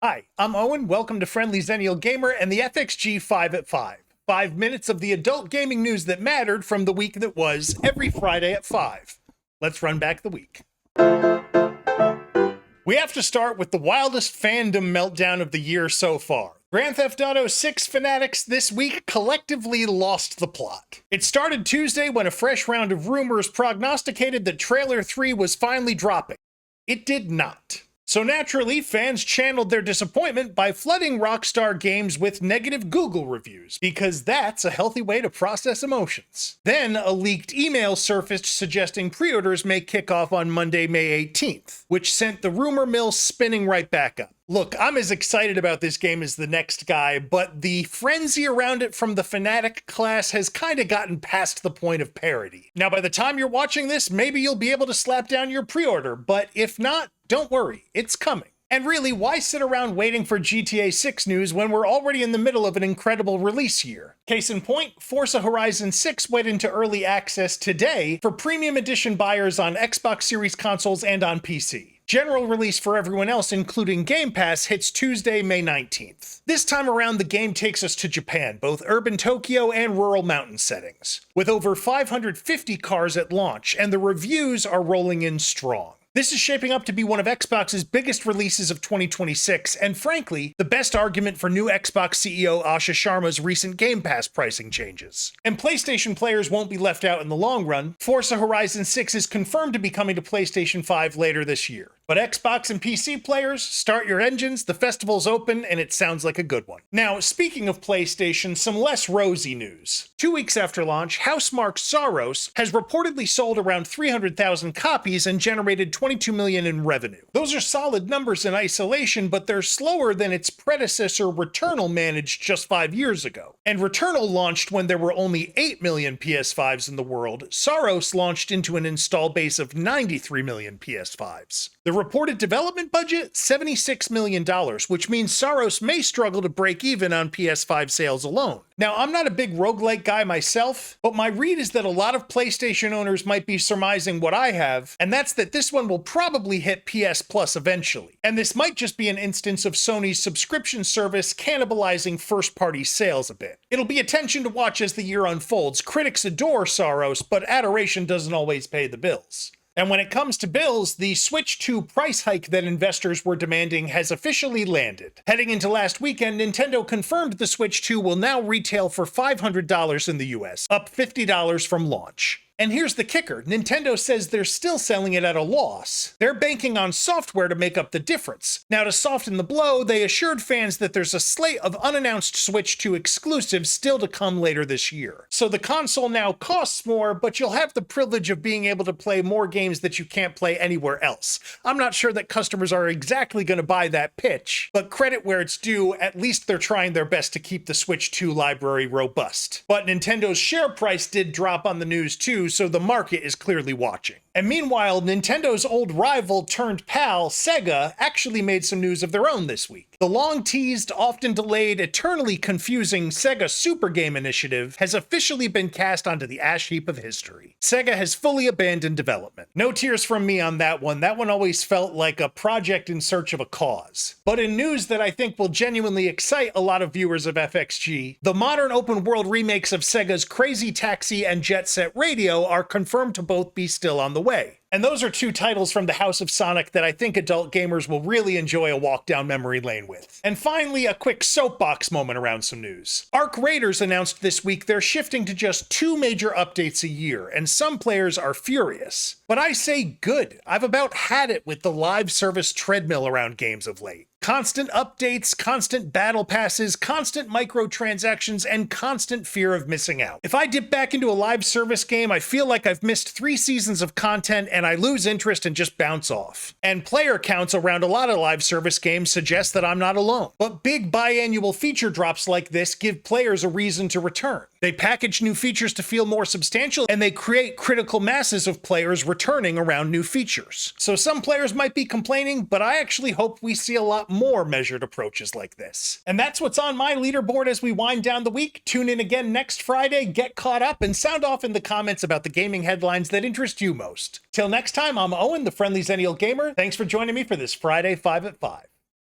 Hi, I'm Owen. Welcome to Friendly Xennial Gamer and the FXG 5 at 5. 5 minutes of the adult gaming news that mattered from the week that was, every Friday at 5. Let's run back the week. We have to start with the wildest fandom meltdown of the year so far. Grand Theft Auto 6 fanatics this week collectively lost the plot. It started Tuesday when a fresh round of rumors prognosticated that Trailer 3 was finally dropping. It did not. So naturally, fans channeled their disappointment by flooding Rockstar Games with negative Google reviews, because that's a healthy way to process emotions. Then, a leaked email surfaced suggesting pre-orders may kick off on Monday, May 18th, which sent the rumor mill spinning right back up. Look, I'm as excited about this game as the next guy, but the frenzy around it from the fanatic class has kinda gotten past the point of parody. Now, by the time you're watching this, maybe you'll be able to slap down your pre-order, but if not, don't worry, it's coming. And really, why sit around waiting for GTA 6 news when we're already in the middle of an incredible release year? Case in point, Forza Horizon 6 went into early access today for premium edition buyers on Xbox Series consoles and on PC. General release for everyone else, including Game Pass, hits Tuesday, May 19th. This time around, the game takes us to Japan, both urban Tokyo and rural mountain settings, with over 550 cars at launch, and the reviews are rolling in strong. This is shaping up to be one of Xbox's biggest releases of 2026, and frankly, the best argument for new Xbox CEO Asha Sharma's recent Game Pass pricing changes. And PlayStation players won't be left out in the long run. Forza Horizon 6 is confirmed to be coming to PlayStation 5 later this year. But Xbox and PC players, start your engines, the festival's open, and it sounds like a good one. Now, speaking of PlayStation, some less rosy news. 2 weeks after launch, Housemarque Saros has reportedly sold around 300,000 copies and generated $22 million in revenue. Those are solid numbers in isolation, but they're slower than its predecessor Returnal managed just 5 years ago. And Returnal launched when there were only 8 million PS5s in the world. Saros launched into an install base of 93 million PS5s. The reported development budget, $76 million, which means Saros may struggle to break even on PS5 sales alone. Now, I'm not a big roguelike guy myself, but my read is that a lot of PlayStation owners might be surmising what I have, and that's that this one will probably hit PS Plus eventually. And this might just be an instance of Sony's subscription service cannibalizing first-party sales a bit. It'll be a tension to watch as the year unfolds. Critics adore Saros, but adoration doesn't always pay the bills. And when it comes to bills, the Switch 2 price hike that investors were demanding has officially landed. Heading into last weekend, Nintendo confirmed the Switch 2 will now retail for $500 in the US, up $50 from launch. And here's the kicker, Nintendo says they're still selling it at a loss. They're banking on software to make up the difference. Now, to soften the blow, they assured fans that there's a slate of unannounced Switch 2 exclusives still to come later this year. So the console now costs more, but you'll have the privilege of being able to play more games that you can't play anywhere else. I'm not sure that customers are exactly going to buy that pitch, but credit where it's due, at least they're trying their best to keep the Switch 2 library robust. But Nintendo's share price did drop on the news too, so the market is clearly watching. And meanwhile, Nintendo's old rival turned pal, Sega, actually made some news of their own this week. The long-teased, often delayed, eternally confusing Sega Super Game initiative has officially been cast onto the ash heap of history. Sega has fully abandoned development. No tears from me on that one. That one always felt like a project in search of a cause. But in news that I think will genuinely excite a lot of viewers of FXG, the modern open-world remakes of Sega's Crazy Taxi and Jet Set Radio are confirmed to both be still on the way. And those are two titles from the House of Sonic that I think adult gamers will really enjoy a walk down memory lane with. And finally, a quick soapbox moment around some news. Arc Raiders announced this week they're shifting to just 2 major updates a year, and some players are furious. But I say good. I've about had it with the live service treadmill around games of late. Constant updates, constant battle passes, constant microtransactions, and constant fear of missing out. If I dip back into a live service game, I feel like I've missed 3 seasons of content and I lose interest and just bounce off. And player counts around a lot of live service games suggest that I'm not alone. But big biannual feature drops like this give players a reason to return. They package new features to feel more substantial, and they create critical masses of players returning around new features. So some players might be complaining, but I actually hope we see a lot more measured approaches like this. And that's what's on my leaderboard as we wind down the week. Tune in again next Friday, get caught up, and sound off in the comments about the gaming headlines that interest you most. Till next time, I'm Owen, the Friendly Xennial Gamer. Thanks for joining me for this Friday 5 at 5.